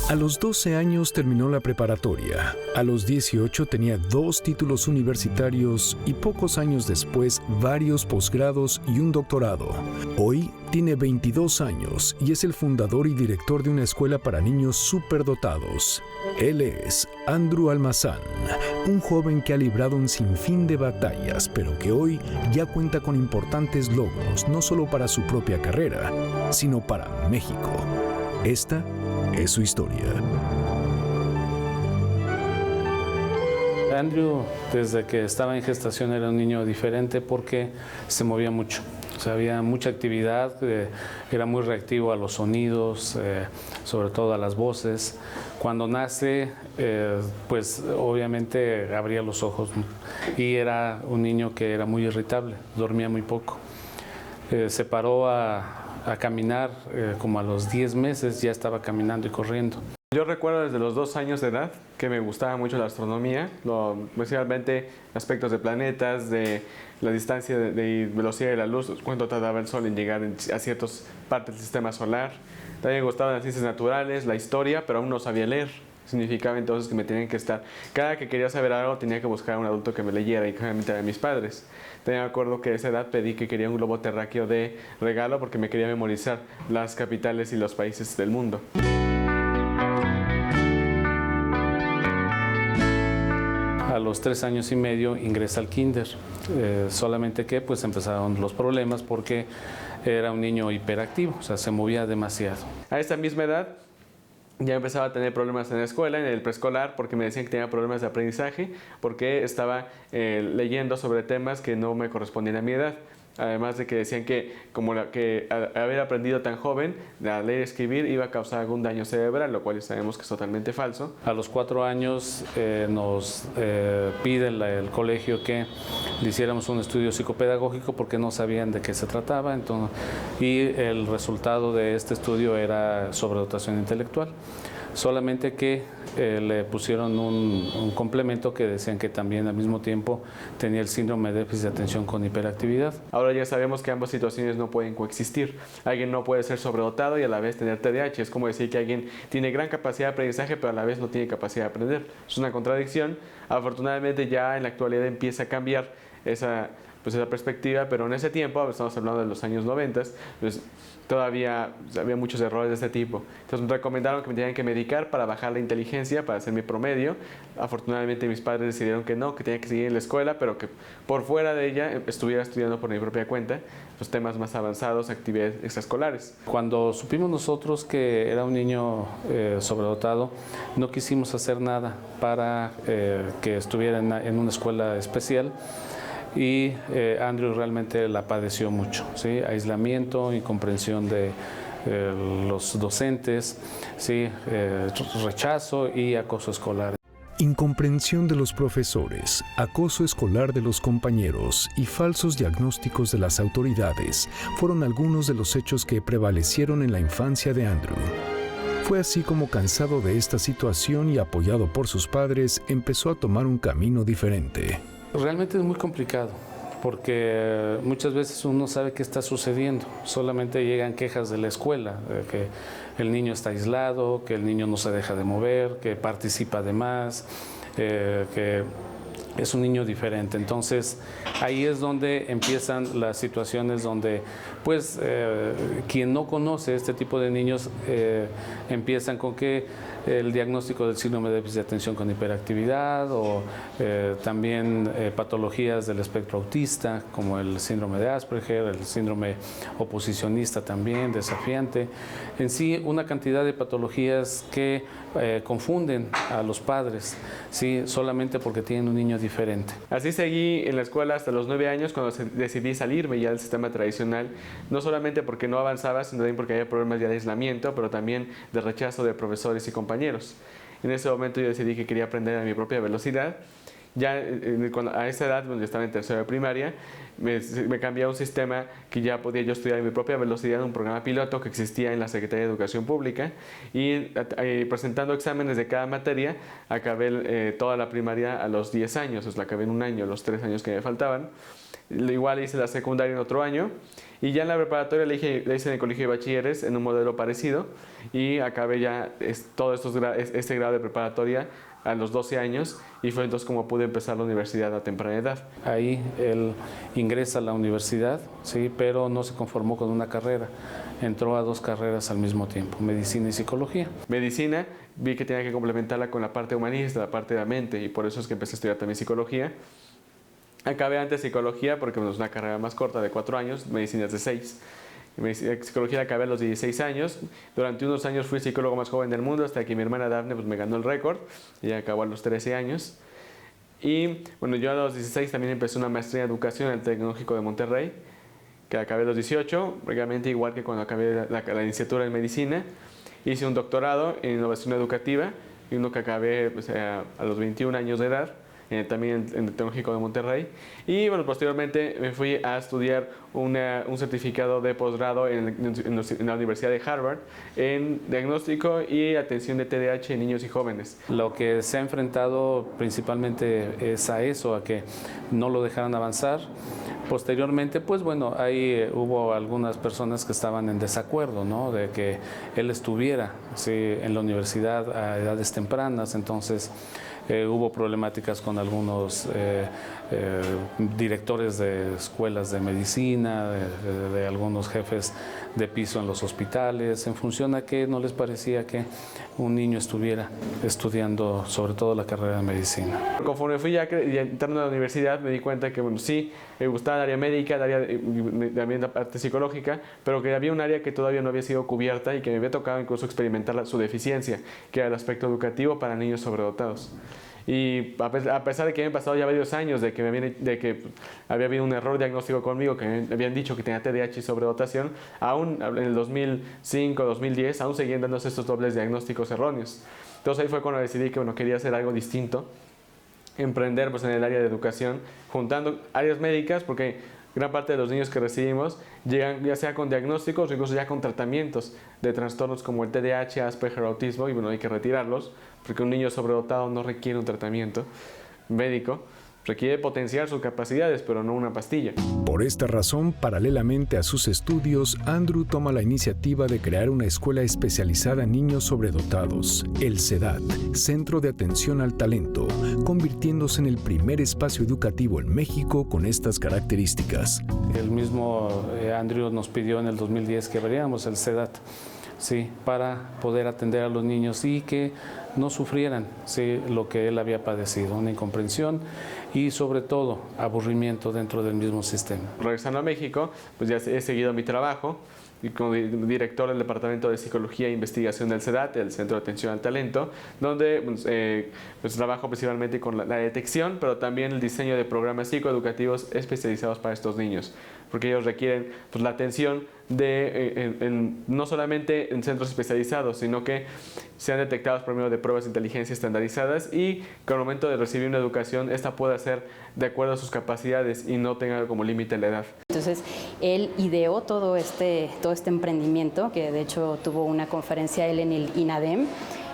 A los 12 años terminó la preparatoria. A los 18 tenía 2 títulos universitarios y pocos años después varios posgrados y un doctorado. Hoy tiene 22 años y es el fundador y director de una escuela para niños superdotados. Él es Andrew Almazán, un joven que ha librado un sinfín de batallas, pero que hoy ya cuenta con importantes logros, no solo para su propia carrera, sino para México. Esta es su historia. Andrew, desde que estaba en gestación, era un niño diferente porque se movía mucho. O sea, había mucha actividad, era muy reactivo a los sonidos, sobre todo a las voces. Cuando nace, pues obviamente abría los ojos y era un niño que era muy irritable, dormía muy poco. Se paró a caminar como a los 10 meses, ya estaba caminando y corriendo. Yo recuerdo desde los 2 años de edad que me gustaba mucho la astronomía, especialmente aspectos de planetas, de la distancia de velocidad de la luz, cuánto tardaba el Sol en llegar a ciertas partes del sistema solar. También me gustaban las ciencias naturales, la historia, pero aún no sabía leer. Significaba entonces que me tenían que estar, cada que quería saber algo tenía que buscar a un adulto que me leyera, y generalmente eran mis padres. También me acuerdo que a esa edad pedí que quería un globo terráqueo de regalo porque me quería memorizar las capitales y los países del mundo. A los 3 años y medio ingresa al kinder, solamente que pues empezaron los problemas porque era un niño hiperactivo, o sea, se movía demasiado. A esta misma edad ya empezaba a tener problemas en la escuela, en el preescolar, porque me decían que tenía problemas de aprendizaje, porque estaba leyendo sobre temas que no me correspondían a mi edad. Además de que decían que haber aprendido tan joven a leer y escribir iba a causar algún daño cerebral, lo cual sabemos que es totalmente falso. A los 4 años nos pide el colegio que le hiciéramos un estudio psicopedagógico porque no sabían de qué se trataba, y el resultado de este estudio era sobredotación intelectual. Solamente que le pusieron un complemento que decían que también al mismo tiempo tenía el síndrome de déficit de atención con hiperactividad. Ahora ya sabemos que ambas situaciones no pueden coexistir. Alguien no puede ser sobredotado y a la vez tener TDAH. Es como decir que alguien tiene gran capacidad de aprendizaje pero a la vez no tiene capacidad de aprender. Es una contradicción. Afortunadamente ya en la actualidad empieza a cambiar esa perspectiva, pero en ese tiempo, estamos hablando de los años 90, pues todavía había muchos errores de este tipo. Entonces me recomendaron que me tenían que medicar para bajar la inteligencia, para hacer mi promedio. Afortunadamente mis padres decidieron que no, que tenía que seguir en la escuela, pero que por fuera de ella estuviera estudiando por mi propia cuenta los temas más avanzados, actividades extraescolares. Cuando supimos nosotros que era un niño sobredotado, no quisimos hacer nada para que estuviera en una escuela especial. Y Andrew realmente la padeció mucho, ¿sí? Aislamiento, incomprensión de los docentes, ¿sí? Rechazo y acoso escolar. Incomprensión de los profesores, acoso escolar de los compañeros y falsos diagnósticos de las autoridades fueron algunos de los hechos que prevalecieron en la infancia de Andrew. Fue así como, cansado de esta situación y apoyado por sus padres, empezó a tomar un camino diferente. Realmente es muy complicado porque muchas veces uno no sabe qué está sucediendo, solamente llegan quejas de la escuela, de que el niño está aislado, que el niño no se deja de mover, que participa de más, que es un niño diferente. Entonces ahí es donde empiezan las situaciones donde pues quien no conoce este tipo de niños empiezan con que el diagnóstico del síndrome de déficit de atención con hiperactividad o también patologías del espectro autista como el síndrome de Asperger, el síndrome oposicionista también, desafiante. En sí, una cantidad de patologías que confunden a los padres, ¿sí? Solamente porque tienen un niño diferente. Así seguí en la escuela hasta los 9 años cuando decidí salirme ya del sistema tradicional, no solamente porque no avanzaba, sino también porque había problemas ya de aislamiento, pero también de rechazo de profesores y compañeros. En ese momento yo decidí que quería aprender a mi propia velocidad ya a esa edad, cuando yo estaba en tercero de primaria, me cambié a un sistema que ya podía yo estudiar a mi propia velocidad en un programa piloto que existía en la Secretaría de Educación Pública, y presentando exámenes de cada materia acabé toda la primaria a los 10 años, o sea, la acabé en un año, los 3 años que me faltaban. Igual hice la secundaria en otro año, y ya en la preparatoria la hice en el colegio de bachilleres en un modelo parecido, y acabé ya todo este grado de preparatoria a los 12 años, y fue entonces como pude empezar la universidad a temprana edad. Ahí él ingresa a la universidad, sí, pero no se conformó con una carrera, entró a 2 carreras al mismo tiempo, medicina y psicología. Medicina, vi que tenía que complementarla con la parte humanista, la parte de la mente, y por eso es que empecé a estudiar también psicología. Acabé antes psicología porque es una carrera más corta de 4 años, medicina es de 6. Psicología la acabé a los 16 años. Durante unos años fui el psicólogo más joven del mundo, hasta que mi hermana Daphne me ganó el récord, y acabó a los 13 años. Y bueno, yo a los 16 también empecé una maestría en educación en el Tecnológico de Monterrey, que acabé a los 18, prácticamente igual que cuando acabé la licenciatura en medicina. Hice un doctorado en innovación educativa, y uno que acabé a los 21 años de edad, también en el Tecnológico de Monterrey. Y bueno, posteriormente me fui a estudiar un certificado de posgrado en la Universidad de Harvard en diagnóstico y atención de TDAH en niños y jóvenes. Lo que se ha enfrentado principalmente es a eso, a que no lo dejaran avanzar. Posteriormente, pues bueno, ahí hubo algunas personas que estaban en desacuerdo, ¿no?, de que él estuviera, sí, en la universidad a edades tempranas. Entonces hubo problemáticas con algunos directores de escuelas de medicina, de algunos jefes de piso en los hospitales, en función a que no les parecía que un niño estuviera estudiando sobre todo la carrera de medicina. Conforme fui ya entrando a la universidad, me di cuenta que bueno, sí, me gustaba el área médica, también la parte psicológica, pero que había un área que todavía no había sido cubierta y que me había tocado incluso experimentar su deficiencia, que era el aspecto educativo para niños sobredotados. Y a pesar de que me han pasado ya varios años de que había habido un error diagnóstico conmigo, que me habían dicho que tenía TDAH y sobredotación, aún en el 2005, 2010, aún seguían dándose estos dobles diagnósticos erróneos. Entonces ahí fue cuando decidí que bueno, quería hacer algo distinto, emprender pues, en el área de educación, juntando áreas médicas, porque gran parte de los niños que recibimos llegan ya sea con diagnósticos o incluso ya con tratamientos de trastornos como el TDAH, Asperger, autismo, y bueno, hay que retirarlos, porque un niño sobredotado no requiere un tratamiento médico, requiere potenciar sus capacidades, pero no una pastilla. Por esta razón, paralelamente a sus estudios, Andrew toma la iniciativa de crear una escuela especializada en niños sobredotados, el CEDAT, Centro de Atención al Talento, convirtiéndose en el primer espacio educativo en México con estas características. El mismo Andrew nos pidió en el 2010 que abriéramos el CEDAT, sí, para poder atender a los niños y que no sufrieran, sí, lo que él había padecido, una incomprensión y sobre todo aburrimiento dentro del mismo sistema. Regresando a México, pues ya he seguido mi trabajo y como director del Departamento de Psicología e Investigación del CEDAT, el Centro de Atención al Talento, donde pues trabajo principalmente con la detección, pero también el diseño de programas psicoeducativos especializados para estos niños, porque ellos requieren pues, la atención no solamente en centros especializados, sino que sean detectados por medio de pruebas de inteligencia estandarizadas y que al momento de recibir una educación, esta pueda ser de acuerdo a sus capacidades y no tenga como límite la edad. Entonces, él ideó todo este emprendimiento, que de hecho tuvo una conferencia él en el INADEM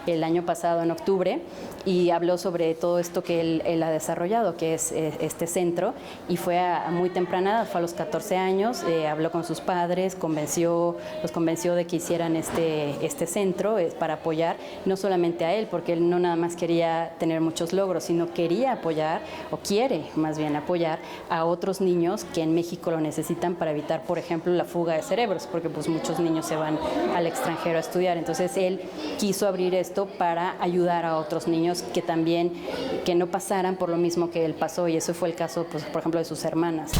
el año pasado en octubre, y habló sobre todo esto que él ha desarrollado, que es este centro, y fue a muy temprana edad, fue a los 14 años, habló con sus padres, los convenció de que hicieran este centro para apoyar no solamente a él, porque él no nada más quería tener muchos logros, sino quería apoyar, o quiere más bien apoyar a otros niños que en México lo necesitan para evitar, por ejemplo, la fuga de cerebros, porque pues muchos niños se van al extranjero a estudiar. Entonces él quiso abrir esto para ayudar a otros niños que no pasaran por lo mismo que él pasó, y eso fue el caso, pues, por ejemplo, de sus hermanas.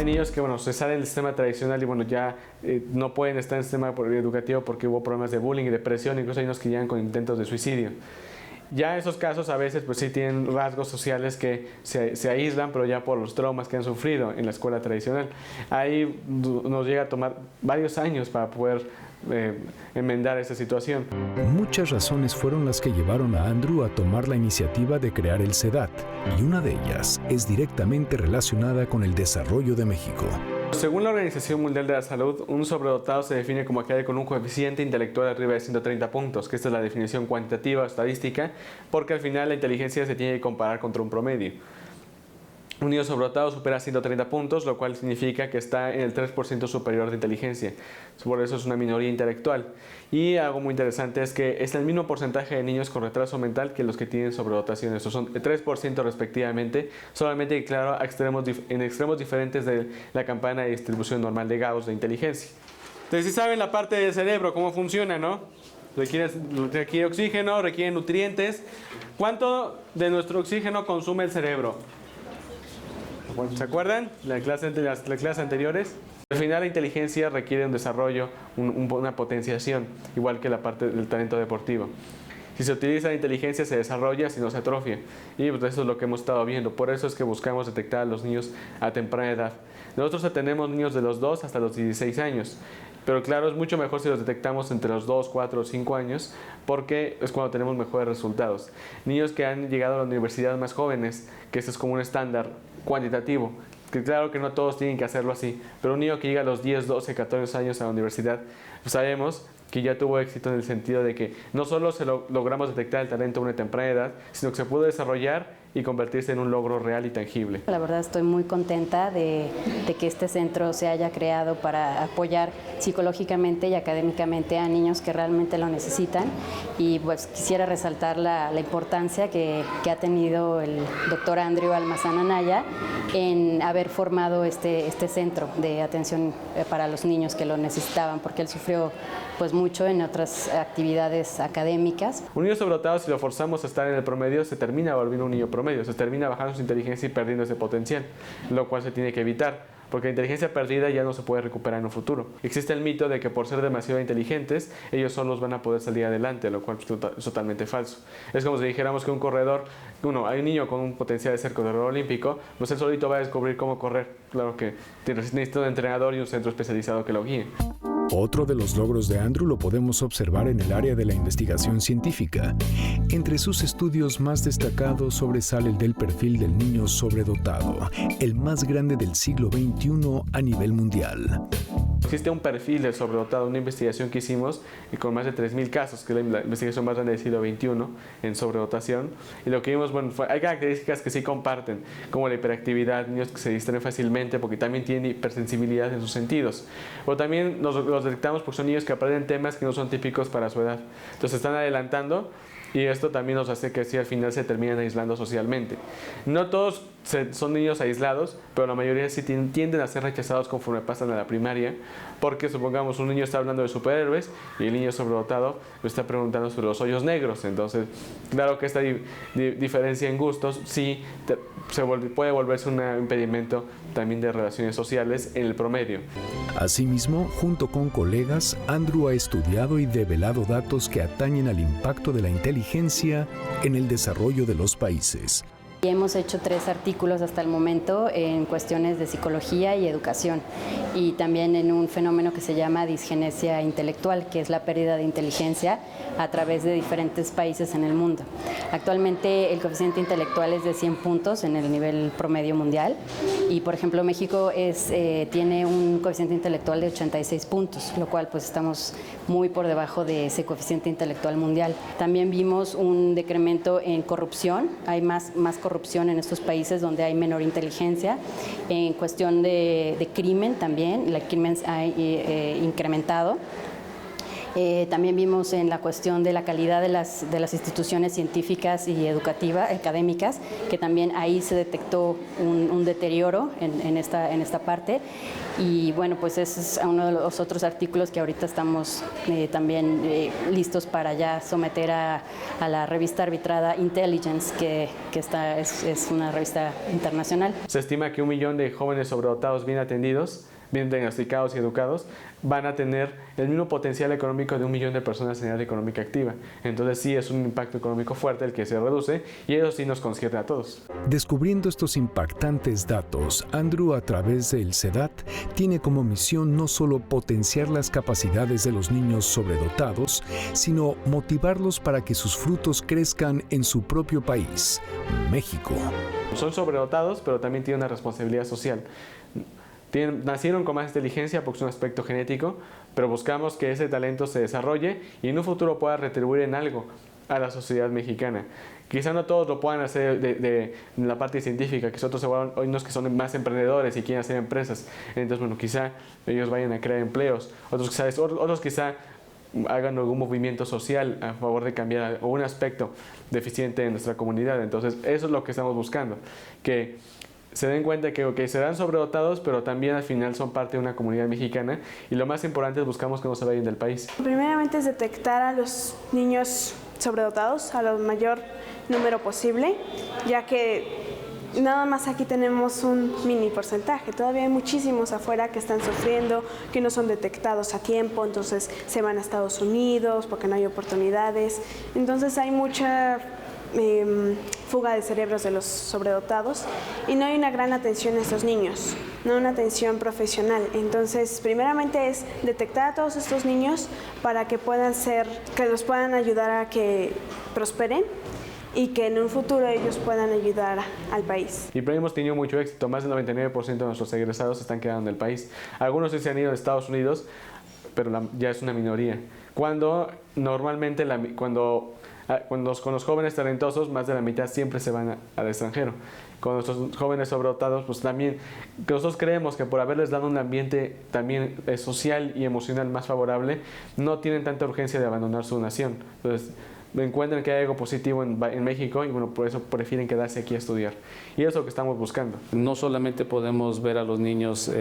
niños que, bueno, se salen del sistema tradicional y, bueno, ya no pueden estar en el sistema educativo porque hubo problemas de bullying y depresión, incluso hay unos que llegan con intentos de suicidio. Ya esos casos a veces pues sí tienen rasgos sociales que se aíslan, pero ya por los traumas que han sufrido en la escuela tradicional. Ahí nos llega a tomar varios años para poder enmendar esa situación. Muchas razones fueron las que llevaron a Andrew a tomar la iniciativa de crear el CEDAT, y una de ellas es directamente relacionada con el desarrollo de México. Según la Organización Mundial de la Salud, un sobredotado se define como aquel con un coeficiente intelectual arriba de 130 puntos, que esta es la definición cuantitativa o estadística, porque al final la inteligencia se tiene que comparar contra un promedio. Un niño sobredotado supera 130 puntos, lo cual significa que está en el 3% superior de inteligencia. Por eso es una minoría intelectual. Y algo muy interesante es que es el mismo porcentaje de niños con retraso mental que los que tienen sobredotación. Estos son 3% respectivamente, solamente que, claro, en extremos diferentes de la campana de distribución normal de Gauss de inteligencia. Entonces, si saben la parte del cerebro, cómo funciona, ¿no? Requiere oxígeno, requiere nutrientes. ¿Cuánto de nuestro oxígeno consume el cerebro? ¿Se acuerdan? Las clases anteriores. Al final la inteligencia requiere un desarrollo, una potenciación, igual que la parte del talento deportivo. Si se utiliza la inteligencia se desarrolla, si no se atrofia. Y pues eso es lo que hemos estado viendo. Por eso es que buscamos detectar a los niños a temprana edad. Nosotros atendemos niños de los 2 hasta los 16 años. Pero claro, es mucho mejor si los detectamos entre los 2, 4 o 5 años, porque es cuando tenemos mejores resultados. Niños que han llegado a la universidad más jóvenes, que eso es como un estándar cuantitativo, que claro que no todos tienen que hacerlo así, pero un niño que llega a los 10, 12, 14 años a la universidad, pues sabemos que ya tuvo éxito en el sentido de que no solo logramos detectar el talento a una temprana edad, sino que se pudo desarrollar y convertirse en un logro real y tangible. La verdad estoy muy contenta de que este centro se haya creado para apoyar psicológicamente y académicamente a niños que realmente lo necesitan, y pues quisiera resaltar la importancia que ha tenido el doctor Andrew Almazán Anaya en haber formado este centro de atención para los niños que lo necesitaban, porque él sufrió pues mucho en otras actividades académicas. Un niño sobredotado, si lo forzamos a estar en el promedio, se termina volviendo un niño promedio, se termina bajando su inteligencia y perdiendo ese potencial, lo cual se tiene que evitar, porque la inteligencia perdida ya no se puede recuperar en un futuro. Existe el mito de que por ser demasiado inteligentes, ellos solos van a poder salir adelante, lo cual es totalmente falso. Es como si dijéramos que un corredor, hay un niño con un potencial de ser corredor olímpico, pues él solito va a descubrir cómo correr. Claro que necesita un entrenador y un centro especializado que lo guíe. Otro de los logros de Andrew lo podemos observar en el área de la investigación científica. Entre sus estudios más destacados sobresale el del perfil del niño sobredotado, el más grande del siglo XXI a nivel mundial. Existe un perfil del sobredotado, una investigación que hicimos y con más de 3.000 casos, que es la investigación más grande del siglo XXI en sobredotación. Y lo que vimos, hay características que sí comparten, como la hiperactividad, niños que se distraen fácilmente porque también tienen hipersensibilidad en sus sentidos. O también los detectamos porque son niños que aprenden temas que no son típicos para su edad. Entonces están adelantando. Y esto también nos hace que sí, al final se terminen aislando socialmente. No todos son niños aislados, pero la mayoría sí tienden a ser rechazados conforme pasan a la primaria, porque supongamos un niño está hablando de superhéroes y el niño sobredotado está preguntando sobre los hoyos negros. Entonces, claro que esta diferencia en gustos sí puede volverse un impedimento también de relaciones sociales en el promedio. Asimismo, junto con colegas, Andrew ha estudiado y develado datos que atañen al impacto de la inteligencia en el desarrollo de los países. Y hemos hecho 3 artículos hasta el momento en cuestiones de psicología y educación, y también en un fenómeno que se llama disgenesia intelectual, que es la pérdida de inteligencia a través de diferentes países en el mundo. Actualmente el coeficiente intelectual es de 100 puntos en el nivel promedio mundial, y por ejemplo México tiene un coeficiente intelectual de 86 puntos, lo cual pues estamos muy por debajo de ese coeficiente intelectual mundial. También vimos un decremento en corrupción, hay más corrupción en estos países donde hay menor inteligencia. En cuestión de crimen también, el crimen ha incrementado. También vimos en la cuestión de la calidad de las instituciones científicas y académicas, que también ahí se detectó un deterioro en esta parte. Y bueno, pues ese es uno de los otros artículos que ahorita estamos también listos para ya someter a la revista arbitrada Intelligence, que es una revista internacional. Se estima que 1 millón de jóvenes sobredotados bien atendidos, bien diagnosticados y educados, van a tener el mismo potencial económico de 1 millón de personas en edad económica activa. Entonces sí es un impacto económico fuerte el que se reduce, y eso sí nos concierne a todos. Descubriendo estos impactantes datos, Andrew, a través del CEDAT, tiene como misión no solo potenciar las capacidades de los niños sobredotados, sino motivarlos para que sus frutos crezcan en su propio país, México. Son sobredotados, pero también tienen una responsabilidad social. Nacieron con más inteligencia porque es un aspecto genético, pero buscamos que ese talento se desarrolle y en un futuro pueda retribuir en algo a la sociedad mexicana. Quizá no todos lo puedan hacer de la parte científica, que otros hay unos que son más emprendedores y quieren hacer empresas. Entonces, bueno, quizá ellos vayan a crear empleos, otros quizá hagan algún movimiento social a favor de cambiar un aspecto deficiente en nuestra comunidad. Entonces, eso es lo que estamos buscando, que se den cuenta que serán sobredotados, pero también al final son parte de una comunidad mexicana, y lo más importante es buscamos que no se vayan del país. Primeramente es detectar a los niños sobredotados, a lo mayor número posible, ya que nada más aquí tenemos un mini porcentaje. Todavía hay muchísimos afuera que están sufriendo, que no son detectados a tiempo, entonces se van a Estados Unidos porque no hay oportunidades. Entonces hay mucha fuga de cerebros de los sobredotados y no hay una gran atención a estos niños, no una atención profesional. Entonces, primeramente es detectar a todos estos niños para que los puedan ayudar a que prosperen y que en un futuro ellos puedan ayudar al país. Y hemos tenido mucho éxito, más del 99% de nuestros egresados se están quedando en el país. Algunos sí se han ido a Estados Unidos, pero ya es una minoría. Cuando normalmente, con los jóvenes talentosos, más de la mitad siempre se van al extranjero. Con nuestros jóvenes sobredotados, pues también, que nosotros creemos que por haberles dado un ambiente también social y emocional más favorable, no tienen tanta urgencia de abandonar su nación. Entonces, encuentran que hay algo positivo en México y bueno, por eso prefieren quedarse aquí a estudiar. Y eso es lo que estamos buscando. No solamente podemos ver a los niños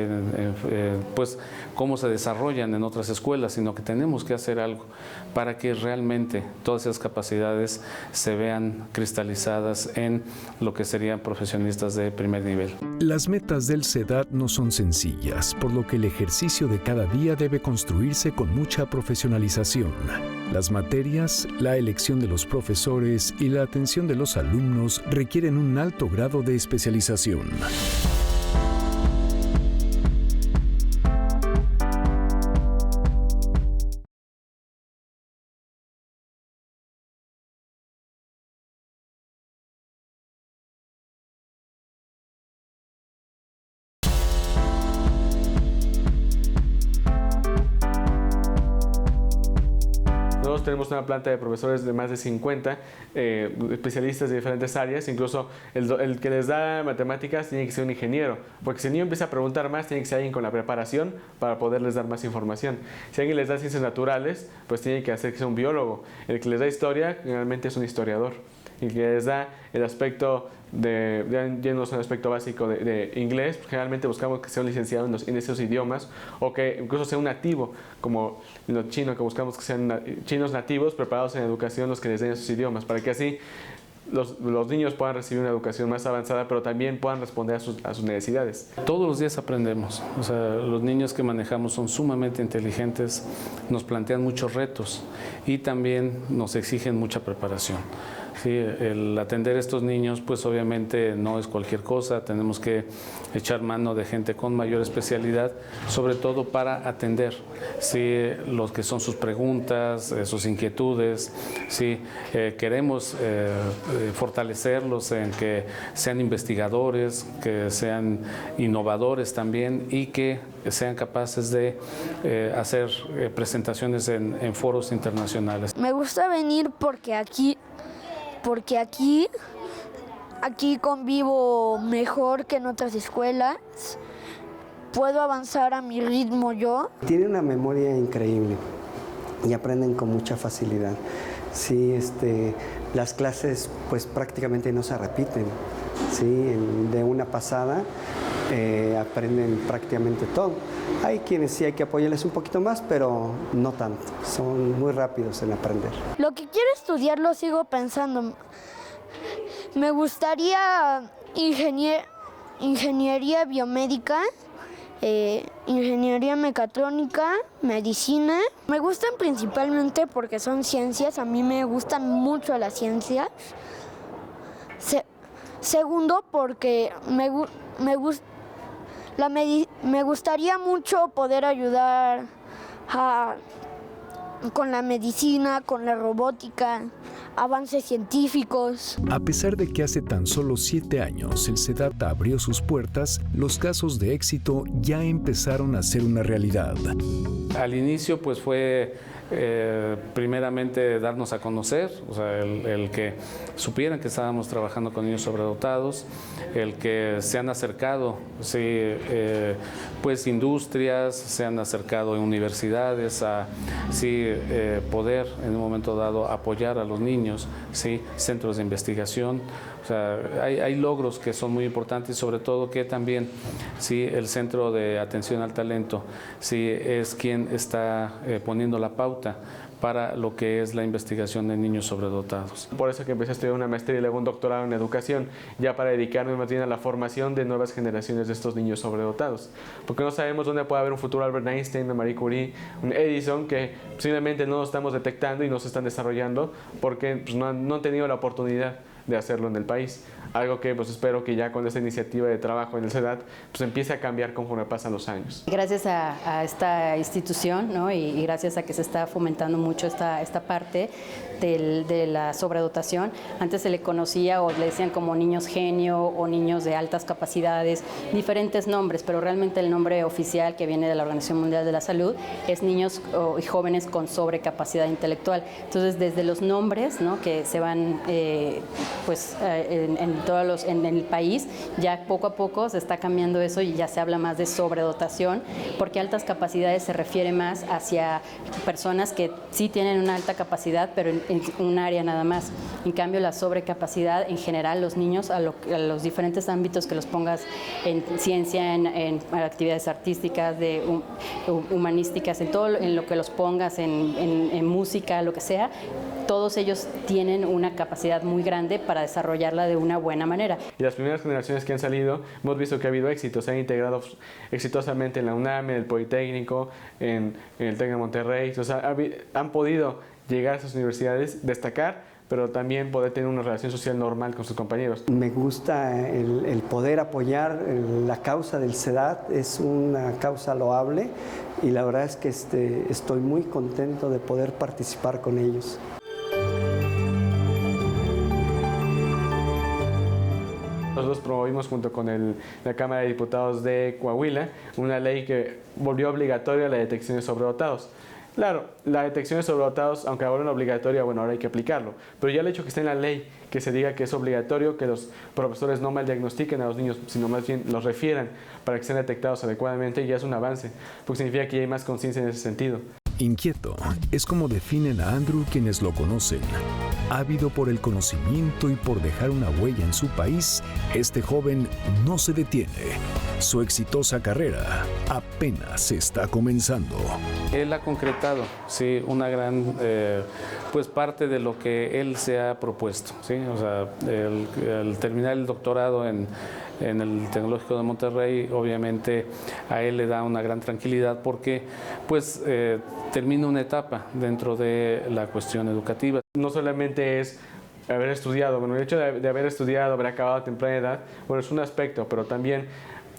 pues cómo se desarrollan en otras escuelas, sino que tenemos que hacer algo para que realmente todas esas capacidades se vean cristalizadas en lo que serían profesionistas de primer nivel. Las metas del CEDAT no son sencillas, por lo que el ejercicio de cada día debe construirse con mucha profesionalización. Las materias, la elección de los profesores y la atención de los alumnos requieren un alto grado de especialización. Nosotros tenemos una planta de profesores de más de 50 especialistas de diferentes áreas. Incluso el que les da matemáticas tiene que ser un ingeniero, porque si el niño empieza a preguntar más, tiene que ser alguien con la preparación para poderles dar más información. Si alguien les da ciencias naturales, pues tiene que hacer que sea un biólogo. El que les da historia, generalmente es un historiador. El que les da el aspecto yéndonos al aspecto básico de inglés, generalmente buscamos que sea un licenciado en esos idiomas, o que incluso sea un nativo, como los chinos, que buscamos que sean chinos nativos preparados en educación los que les den esos idiomas, para que así los niños puedan recibir una educación más avanzada, pero también puedan responder a sus necesidades. Todos los días aprendemos. O sea, los niños que manejamos son sumamente inteligentes, nos plantean muchos retos y también nos exigen mucha preparación. Sí, el atender a estos niños, pues obviamente no es cualquier cosa, tenemos que echar mano de gente con mayor especialidad, sobre todo para atender lo que son sus preguntas, sus inquietudes. Queremos fortalecerlos en que sean investigadores, que sean innovadores también y que sean capaces de hacer presentaciones en foros internacionales. Me gusta venir porque aquí convivo mejor que en otras escuelas, puedo avanzar a mi ritmo yo. Tiene una memoria increíble, y aprenden con mucha facilidad. Sí, las clases pues prácticamente no se repiten. Sí, de una pasada aprenden prácticamente todo. Hay quienes sí hay que apoyarles un poquito más, pero no tanto. Son muy rápidos en aprender. Lo que quiero estudiar lo sigo pensando. Me gustaría ingeniería biomédica, ingeniería mecatrónica, medicina. Me gustan principalmente porque son ciencias. A mí me gustan mucho las ciencias. Segundo, porque me gustaría mucho poder ayudar con la medicina, con la robótica, avances científicos. A pesar de que hace tan solo 7 años el SEDAT abrió sus puertas, los casos de éxito ya empezaron a ser una realidad. Al inicio pues fue primeramente darnos a conocer, o sea, el que supieran que estábamos trabajando con niños sobredotados, el que se han acercado, sí, pues industrias, se han acercado universidades a sí, poder en un momento dado apoyar a los niños, sí, centros de investigación. O sea, hay logros que son muy importantes y sobre todo que también sí, el Centro de Atención al Talento sí, es quien está poniendo la pauta para lo que es la investigación de niños sobredotados. Por eso que empecé a estudiar una maestría y luego un doctorado en educación, ya para dedicarme más bien a la formación de nuevas generaciones de estos niños sobredotados. Porque no sabemos dónde puede haber un futuro Albert Einstein, una Marie Curie, un Edison, que posiblemente no lo estamos detectando y no se están desarrollando porque pues, no han tenido la oportunidad de hacerlo en el país. Algo que pues espero que ya con esta iniciativa de trabajo en el SEDAT pues empiece a cambiar conforme pasan los años. Gracias a esta institución, ¿no? y gracias a que se está fomentando mucho esta parte de la sobredotación. Antes se le conocía o le decían como niños genio o niños de altas capacidades, diferentes nombres, pero realmente el nombre oficial que viene de la Organización Mundial de la Salud es niños y jóvenes con sobrecapacidad intelectual. Entonces, desde los nombres, ¿no? que se van en el país, ya poco a poco se está cambiando eso y ya se habla más de sobredotación, porque altas capacidades se refiere más hacia personas que sí tienen una alta capacidad, pero en un área nada más. En cambio, la sobrecapacidad, en general, los niños, a los diferentes ámbitos que los pongas en ciencia, en actividades artísticas, humanísticas, en todo en lo que los pongas, en música, lo que sea, todos ellos tienen una capacidad muy grande para desarrollarla de una buena manera. Y las primeras generaciones que han salido, hemos visto que ha habido éxito, se han integrado exitosamente en la UNAM, en el Politécnico, en el TEC de Monterrey, o sea, han podido llegar a esas universidades, destacar, pero también poder tener una relación social normal con sus compañeros. Me gusta el poder apoyar la causa del SEDAT, es una causa loable y la verdad es que estoy muy contento de poder participar con ellos. Nosotros promovimos junto con la Cámara de Diputados de Coahuila una ley que volvió obligatoria la detección de sobredotados. Claro, la detección de sobredotados, aunque ahora no es obligatoria, bueno, ahora hay que aplicarlo. Pero ya el hecho que esté en la ley, que se diga que es obligatorio, que los profesores no mal diagnostiquen a los niños, sino más bien los refieran para que sean detectados adecuadamente, ya es un avance, porque significa que ya hay más conciencia en ese sentido. Inquieto es como definen a Andrew quienes lo conocen. Ávido por el conocimiento y por dejar una huella en su país, este joven no se detiene. Su exitosa carrera apenas está comenzando. Él ha concretado, sí, una gran parte de lo que él se ha propuesto, ¿sí? O sea, el terminar el doctorado en el Tecnológico de Monterrey, obviamente a él le da una gran tranquilidad porque termina una etapa dentro de la cuestión educativa. No solamente es haber estudiado, bueno, el hecho de haber estudiado, haber acabado a temprana edad, bueno, es un aspecto, pero también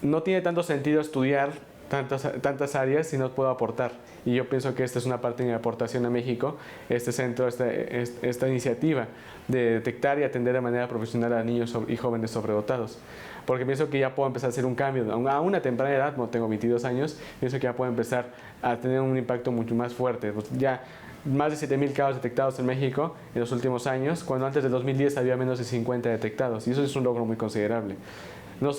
no tiene tanto sentido estudiar tantas áreas si no puedo aportar. Y yo pienso que esta es una parte de mi aportación a México, este centro, esta iniciativa de detectar y atender de manera profesional a niños y jóvenes sobredotados. Porque pienso que ya puedo empezar a hacer un cambio. A una temprana edad, no tengo 22 años, pienso que ya puedo empezar a tener un impacto mucho más fuerte. Pues ya más de 7,000 casos detectados en México en los últimos años, cuando antes del 2010 había menos de 50 detectados. Y eso es un logro muy considerable.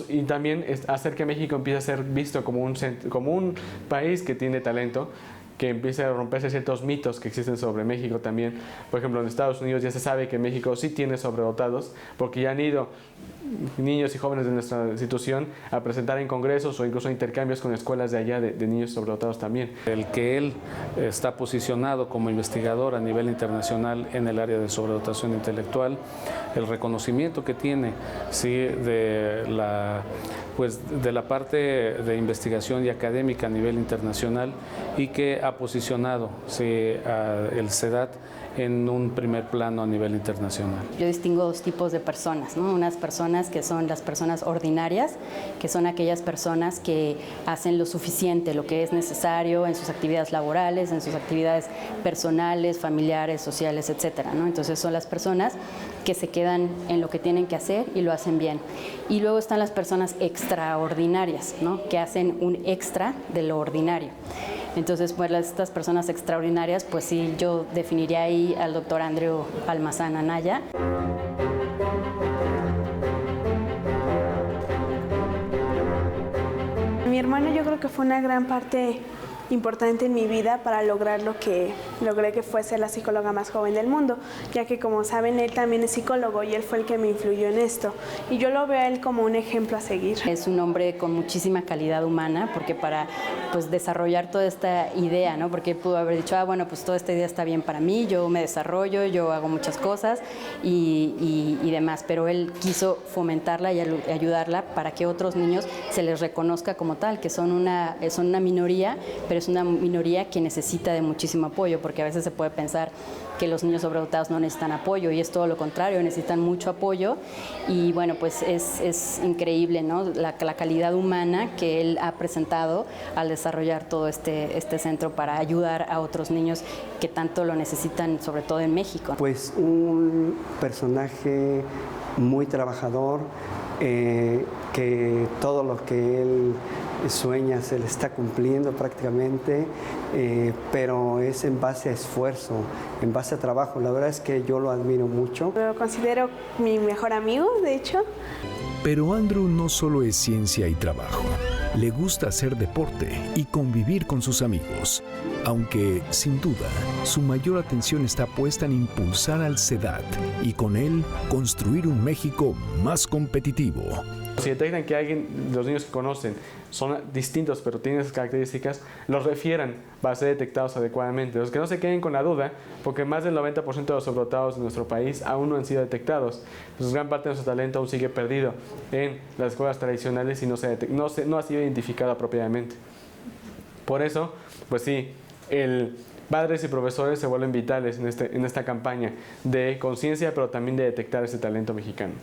Y también hacer que México empiece a ser visto como un país que tiene talento, que empiece a romperse ciertos mitos que existen sobre México también. Por ejemplo, en Estados Unidos ya se sabe que México sí tiene sobredotados, porque ya han ido niños y jóvenes de nuestra institución a presentar en congresos o incluso intercambios con escuelas de allá de niños sobredotados también. El que él está posicionado como investigador a nivel internacional en el área de sobredotación intelectual, el reconocimiento que tiene, sí, de la parte de investigación y académica a nivel internacional, y que ha posicionado, sí, el CEDAT en un primer plano a nivel internacional. Yo distingo dos tipos de personas, ¿no? Unas personas que son las personas ordinarias, que son aquellas personas que hacen lo suficiente, lo que es necesario en sus actividades laborales, en sus actividades personales, familiares, sociales, etcétera, ¿no? Entonces son las personas que se quedan en lo que tienen que hacer y lo hacen bien. Y luego están las personas extraordinarias, ¿no? Que hacen un extra de lo ordinario. Entonces, pues estas personas extraordinarias, pues sí, yo definiría ahí al doctor Andrew Almazán Anaya. Mi hermano yo creo que fue una gran parte importante en mi vida para lograr lo que logré, que fue ser la psicóloga más joven del mundo, ya que como saben él también es psicólogo y él fue el que me influyó en esto y yo lo veo a él como un ejemplo a seguir. Es un hombre con muchísima calidad humana, porque para pues desarrollar toda esta idea, ¿no? Porque pudo haber dicho, bueno, pues toda esta idea está bien para mí, yo me desarrollo, yo hago muchas cosas y demás, pero él quiso fomentarla y ayudarla para que otros niños se les reconozca como tal, que son una minoría, pero es una minoría que necesita de muchísimo apoyo, porque a veces se puede pensar que los niños sobredotados no necesitan apoyo y es todo lo contrario, necesitan mucho apoyo y bueno, pues es increíble, ¿no? La calidad humana que él ha presentado al desarrollar todo este centro para ayudar a otros niños que tanto lo necesitan, sobre todo en México. Pues un personaje muy trabajador, que todo lo que él sueña se le está cumpliendo prácticamente, pero es en base a esfuerzo, en base a trabajo. La verdad es que yo lo admiro mucho. Lo considero mi mejor amigo, de hecho. Pero Andrew no solo es ciencia y trabajo. Le gusta hacer deporte y convivir con sus amigos, aunque, sin duda, su mayor atención está puesta en impulsar al CEDAT y con él construir un México más competitivo. Si detectan que alguien, los niños que conocen, son distintos pero tienen esas características, los refieran para ser detectados adecuadamente. Los que no se queden con la duda, porque más del 90% de los sobredotados de nuestro país aún no han sido detectados. Entonces, gran parte de nuestro talento aún sigue perdido en las escuelas tradicionales y no ha sido identificado apropiadamente. Por eso, pues sí, padres y profesores se vuelven vitales en esta campaña de conciencia, pero también de detectar ese talento mexicano.